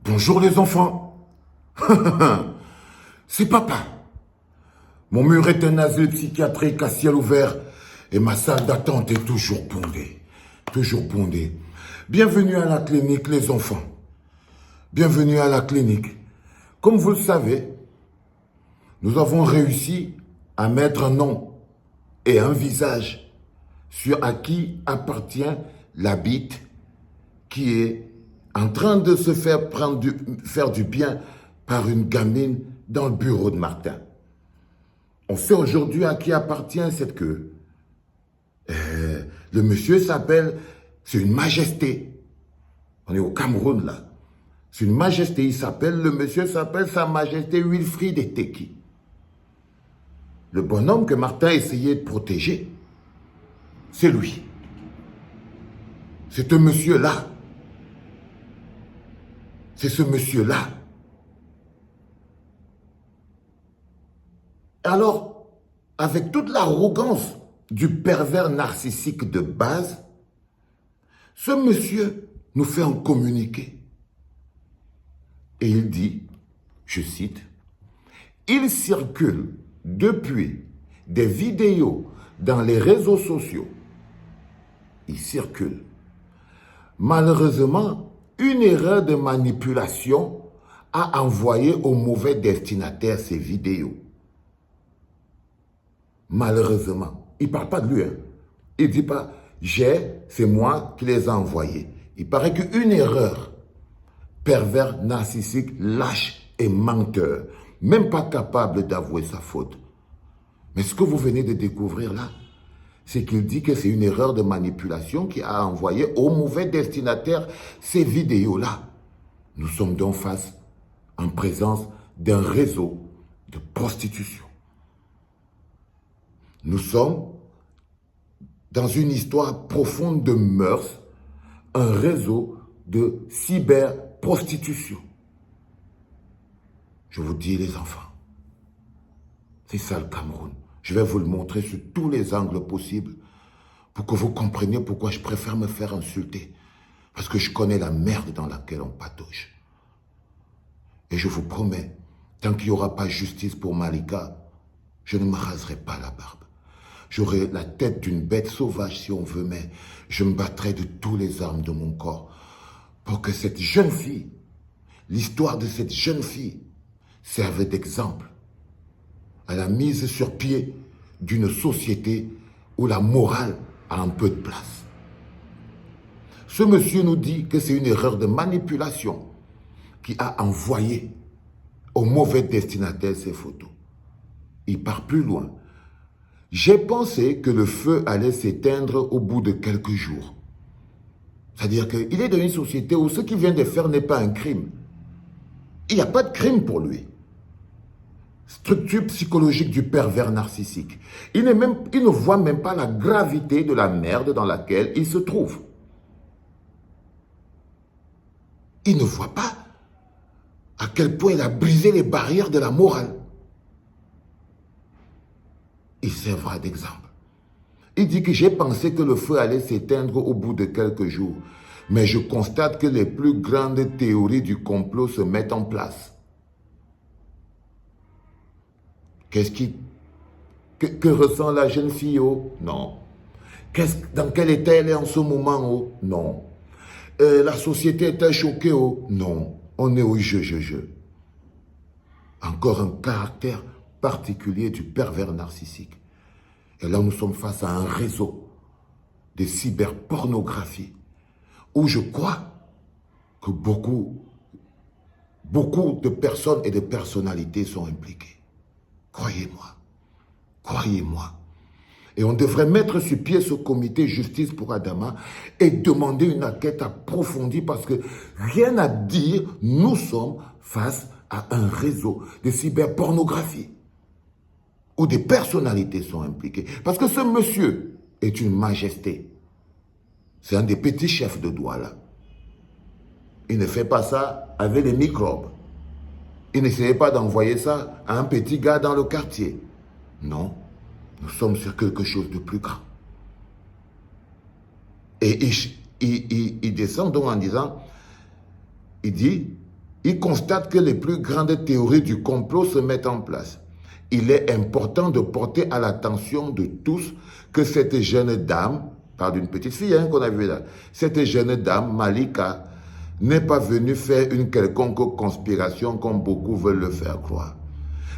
Bonjour les enfants. C'est papa. Mon mur est un asile psychiatrique à ciel ouvert et ma salle d'attente est toujours bondée. Toujours bondée. Bienvenue à la clinique les enfants. Bienvenue à la clinique. Comme vous le savez, nous avons réussi à mettre un nom et un visage sur à qui appartient la bite qui est en train de se faire faire du bien par une gamine dans le bureau de Martin. On sait aujourd'hui à qui appartient cette queue. Le monsieur s'appelle, c'est une majesté. On est au Cameroun là. C'est une majesté, le monsieur s'appelle Sa Majesté Wilfried Eteki. Le bonhomme que Martin essayait de protéger, c'est lui. C'est un monsieur-là. C'est ce monsieur-là. Alors, avec toute l'arrogance du pervers narcissique de base, ce monsieur nous fait un communiqué. Et il dit, je cite, « Il circule depuis des vidéos dans les réseaux sociaux. Il circule. Malheureusement, une erreur de manipulation a envoyé au mauvais destinataire ces vidéos. Malheureusement. Il ne parle pas de lui. Hein. Il ne dit pas, c'est moi qui les ai envoyés. Il paraît qu'une erreur, pervers, narcissique, lâche et menteur, même pas capable d'avouer sa faute. Mais ce que vous venez de découvrir là, c'est qu'il dit que c'est une erreur de manipulation qui a envoyé au mauvais destinataire ces vidéos-là. Nous sommes donc en présence d'un réseau de prostitution. Nous sommes dans une histoire profonde de mœurs, un réseau de cyberprostitution. Je vous dis les enfants, c'est ça le Cameroun. Je vais vous le montrer sur tous les angles possibles pour que vous compreniez pourquoi je préfère me faire insulter. Parce que je connais la merde dans laquelle on patauge. Et je vous promets, tant qu'il n'y aura pas justice pour Malika, je ne me raserai pas la barbe. J'aurai la tête d'une bête sauvage si on veut, mais je me battrai de tous les armes de mon corps pour que cette jeune fille, l'histoire de cette jeune fille, serve d'exemple à la mise sur pied d'une société où la morale a un peu de place. Ce monsieur nous dit que c'est une erreur de manipulation qui a envoyé au mauvais destinataire ces photos. Il part plus loin. J'ai pensé que le feu allait s'éteindre au bout de quelques jours. C'est-à-dire qu'il est dans une société où ce qu'il vient de faire n'est pas un crime. Il n'y a pas de crime pour lui. Structure psychologique du pervers narcissique. Il ne voit même pas la gravité de la merde dans laquelle il se trouve. Il ne voit pas à quel point il a brisé les barrières de la morale. Il servira d'exemple. Il dit que j'ai pensé que le feu allait s'éteindre au bout de quelques jours. Mais je constate que les plus grandes théories du complot se mettent en place. Que ressent la jeune fille? Oh? Non. Dans quel état elle est en ce moment? Oh? Non. La société est choquée? Oh? Non. On est au jeu. Encore un caractère particulier du pervers narcissique. Et là, nous sommes face à un réseau de cyberpornographie où je crois que beaucoup de personnes et de personnalités sont impliquées. Croyez-moi. Et on devrait mettre sur pied ce comité justice pour Adama et demander une enquête approfondie parce que rien à dire, nous sommes face à un réseau de cyberpornographie où des personnalités sont impliquées. Parce que ce monsieur est une majesté. C'est un des petits chefs de Douala. Il ne fait pas ça avec les microbes. Il n'essayait pas d'envoyer ça à un petit gars dans le quartier. Non, nous sommes sur quelque chose de plus grand. Et il descend donc en disant, il dit, il constate que les plus grandes théories du complot se mettent en place. Il est important de porter à l'attention de tous que cette jeune dame, parle d'une petite fille qu'on a vue là, cette jeune dame, Malika, n'est pas venue faire une quelconque conspiration comme beaucoup veulent le faire croire.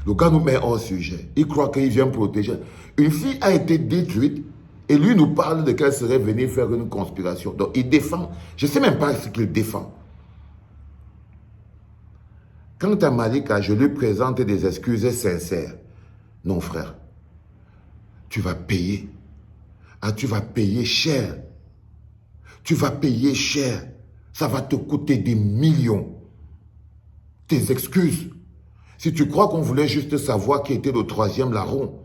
Le gars nous met hors sujet. Il croit qu'il vient protéger. Une fille a été détruite et lui nous parle de qu'elle serait venue faire une conspiration. Donc il défend. Je ne sais même pas ce qu'il défend. Quant à Malika, je lui présente des excuses sincères. Non, frère, tu vas payer. Ah, tu vas payer cher. Tu vas payer cher. Ça va te coûter des millions. Tes excuses. Si tu crois qu'on voulait juste savoir qui était le troisième larron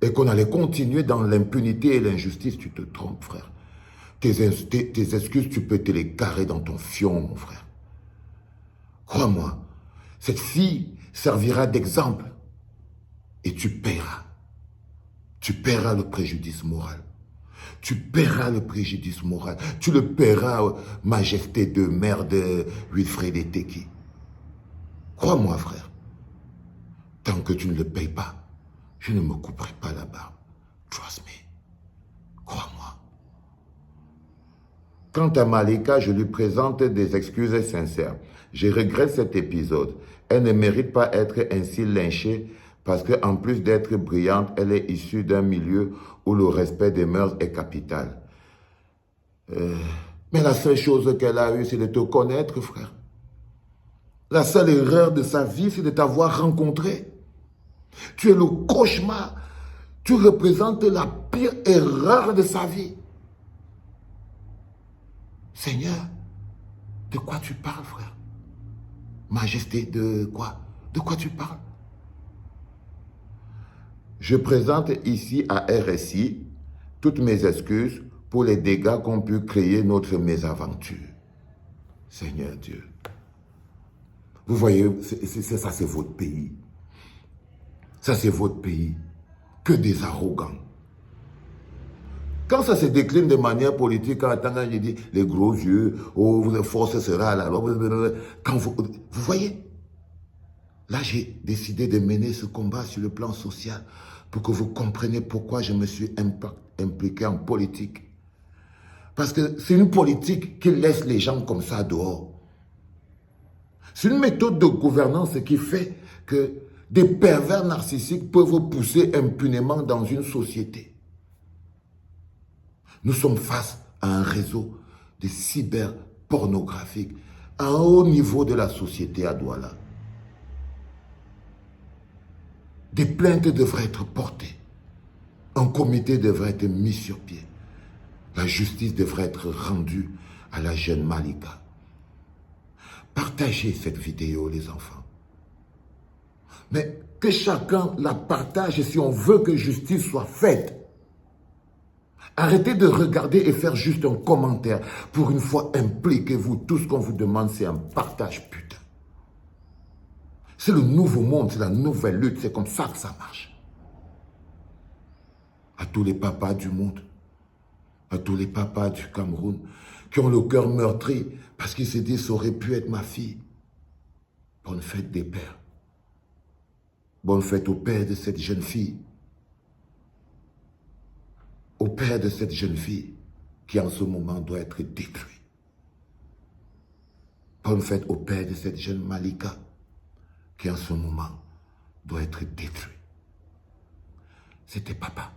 et qu'on allait continuer dans l'impunité et l'injustice, tu te trompes, frère. Tes excuses, tu peux te les carrer dans ton fion, mon frère. Crois-moi, cette fille servira d'exemple et tu paieras. Tu paieras le préjudice moral. Tu paieras le préjudice moral. Tu le paieras, majesté de merde Wilfred Eteki. Crois-moi, frère. Tant que tu ne le payes pas, je ne me couperai pas la barbe. Trust me. Crois-moi. Quant à Malika, je lui présente des excuses sincères. Je regrette cet épisode. Elle ne mérite pas être ainsi lynchée parce qu'en plus d'être brillante, elle est issue d'un milieu où le respect des mœurs est capital. Mais la seule chose qu'elle a eue, c'est de te connaître, frère. La seule erreur de sa vie, c'est de t'avoir rencontré. Tu es le cauchemar. Tu représentes la pire erreur de sa vie. Seigneur, de quoi tu parles, frère? Majesté, de quoi? De quoi tu parles? Je présente ici à RSI toutes mes excuses pour les dégâts qu'ont pu créer notre mésaventure. Seigneur Dieu. Vous voyez, ça c'est votre pays. Ça c'est votre pays. Que des arrogants. Quand ça se décline de manière politique, quand je dis les gros yeux, oh, votre force sera là. Quand vous voyez, là j'ai décidé de mener ce combat sur le plan social pour que vous compreniez pourquoi je me suis impliqué en politique. Parce que c'est une politique qui laisse les gens comme ça dehors. C'est une méthode de gouvernance qui fait que des pervers narcissiques peuvent pousser impunément dans une société. Nous sommes face à un réseau de cyberpornographiques à un haut niveau de la société à Douala. Des plaintes devraient être portées. Un comité devrait être mis sur pied. La justice devrait être rendue à la jeune Malika. Partagez cette vidéo, les enfants. Mais que chacun la partage si on veut que justice soit faite. Arrêtez de regarder et faire juste un commentaire. Pour une fois, impliquez-vous. Tout ce qu'on vous demande, c'est un partage, putain. C'est le nouveau monde, c'est la nouvelle lutte. C'est comme ça que ça marche. À tous les papas du monde, à tous les papas du Cameroun, qui ont le cœur meurtri parce qu'ils se disent, ça aurait pu être ma fille. Bonne fête des pères. Bonne fête au père de cette jeune fille. Au père de cette jeune fille qui en ce moment doit être détruit. Bonne fête au père de cette jeune Malika qui en ce moment doit être détruit. C'était papa.